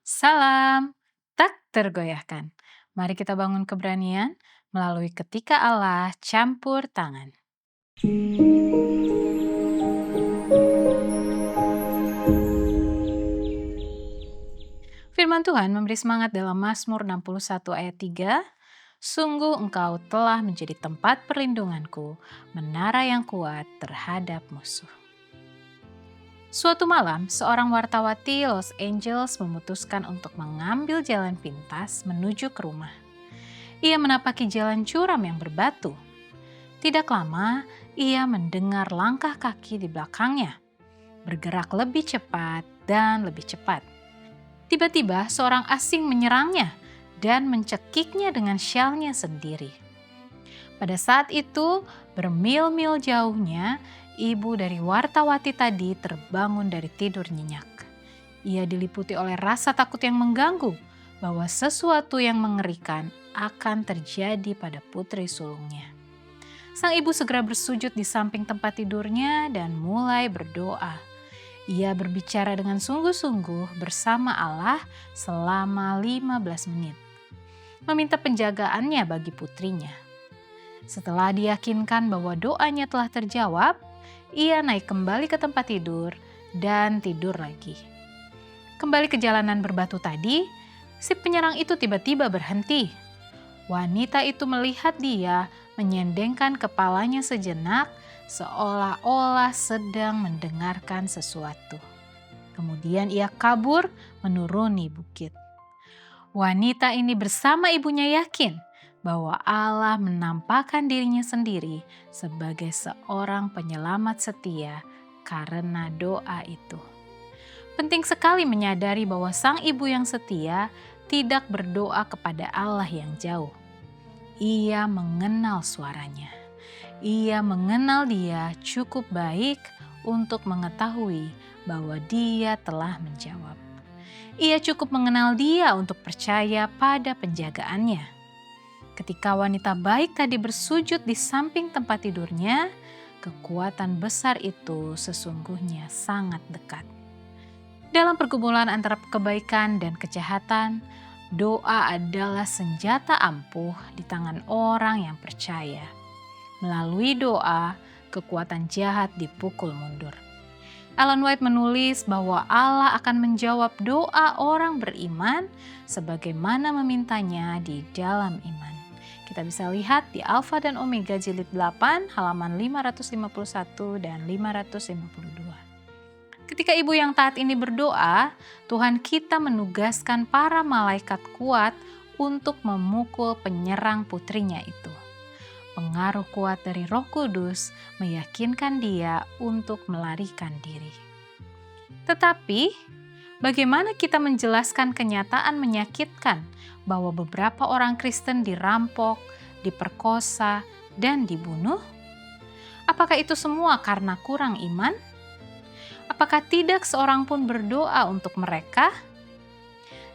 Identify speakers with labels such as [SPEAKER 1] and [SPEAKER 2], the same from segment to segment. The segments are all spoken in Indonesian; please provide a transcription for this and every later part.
[SPEAKER 1] Salam, tak tergoyahkan. Mari kita bangun keberanian melalui ketika Allah campur tangan. Firman Tuhan memberi semangat dalam Mazmur 61 ayat 3. Sungguh engkau telah menjadi tempat perlindunganku, menara yang kuat terhadap musuh. Suatu malam, seorang wartawati Los Angeles memutuskan untuk mengambil jalan pintas menuju ke rumah. Ia menapaki jalan curam yang berbatu. Tidak lama, ia mendengar langkah kaki di belakangnya, bergerak lebih cepat dan lebih cepat. Tiba-tiba seorang asing menyerangnya dan mencekiknya dengan syalnya sendiri. Pada saat itu, bermil-mil jauhnya, ibu dari wartawati tadi terbangun dari tidur nyenyak. Ia diliputi oleh rasa takut yang mengganggu bahwa sesuatu yang mengerikan akan terjadi pada putri sulungnya. Sang ibu segera bersujud di samping tempat tidurnya dan mulai berdoa. Ia berbicara dengan sungguh-sungguh bersama Allah selama 15 menit. Meminta penjagaannya bagi putrinya. Setelah diyakinkan bahwa doanya telah terjawab, ia naik kembali ke tempat tidur dan tidur lagi. Kembali ke jalanan berbatu tadi, si penyerang itu tiba-tiba berhenti. Wanita itu melihat dia menyendengkan kepalanya sejenak seolah-olah sedang mendengarkan sesuatu. Kemudian ia kabur menuruni bukit. Wanita ini bersama ibunya yakin bahwa Allah menampakkan dirinya sendiri sebagai seorang penyelamat setia karena doa itu. Penting sekali menyadari bahwa sang ibu yang setia tidak berdoa kepada Allah yang jauh. Ia mengenal suaranya. Ia mengenal dia cukup baik untuk mengetahui bahwa dia telah menjawab. Ia cukup mengenal dia untuk percaya pada penjagaannya. Ketika wanita baik tadi bersujud di samping tempat tidurnya, kekuatan besar itu sesungguhnya sangat dekat. Dalam pergumulan antara kebaikan dan kejahatan, doa adalah senjata ampuh di tangan orang yang percaya. Melalui doa, kekuatan jahat dipukul mundur. Ellen White menulis bahwa Allah akan menjawab doa orang beriman sebagaimana memintanya di dalam iman. Kita bisa lihat di Alfa dan Omega jilid 8 halaman 551 dan 552. Ketika ibu yang taat ini berdoa, Tuhan kita menugaskan para malaikat kuat untuk memukul penyerang putrinya itu. Pengaruh kuat dari Roh Kudus meyakinkan dia untuk melarikan diri. Tetapi, bagaimana kita menjelaskan kenyataan menyakitkan bahwa beberapa orang Kristen dirampok, diperkosa, dan dibunuh? Apakah itu semua karena kurang iman? Apakah tidak seorang pun berdoa untuk mereka?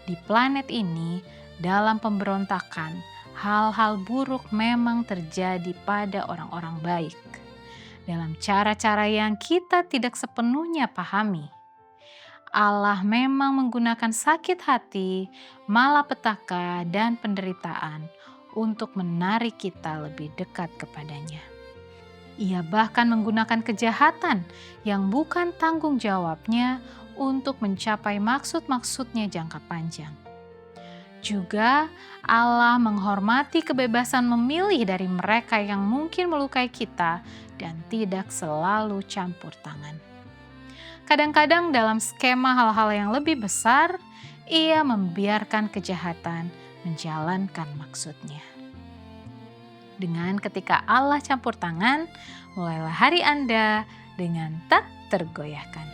[SPEAKER 1] Di planet ini, dalam pemberontakan, hal-hal buruk memang terjadi pada orang-orang baik. Dalam cara-cara yang kita tidak sepenuhnya pahami. Allah memang menggunakan sakit hati, malapetaka, dan penderitaan untuk menarik kita lebih dekat kepadanya. Ia bahkan menggunakan kejahatan yang bukan tanggung jawabnya untuk mencapai maksud-maksudnya jangka panjang. Juga Allah menghormati kebebasan memilih dari mereka yang mungkin melukai kita dan tidak selalu campur tangan. Kadang-kadang dalam skema hal-hal yang lebih besar, ia membiarkan kejahatan menjalankan maksudnya. Dengan ketika Allah campur tangan, mulailah hari Anda dengan tak tergoyahkan.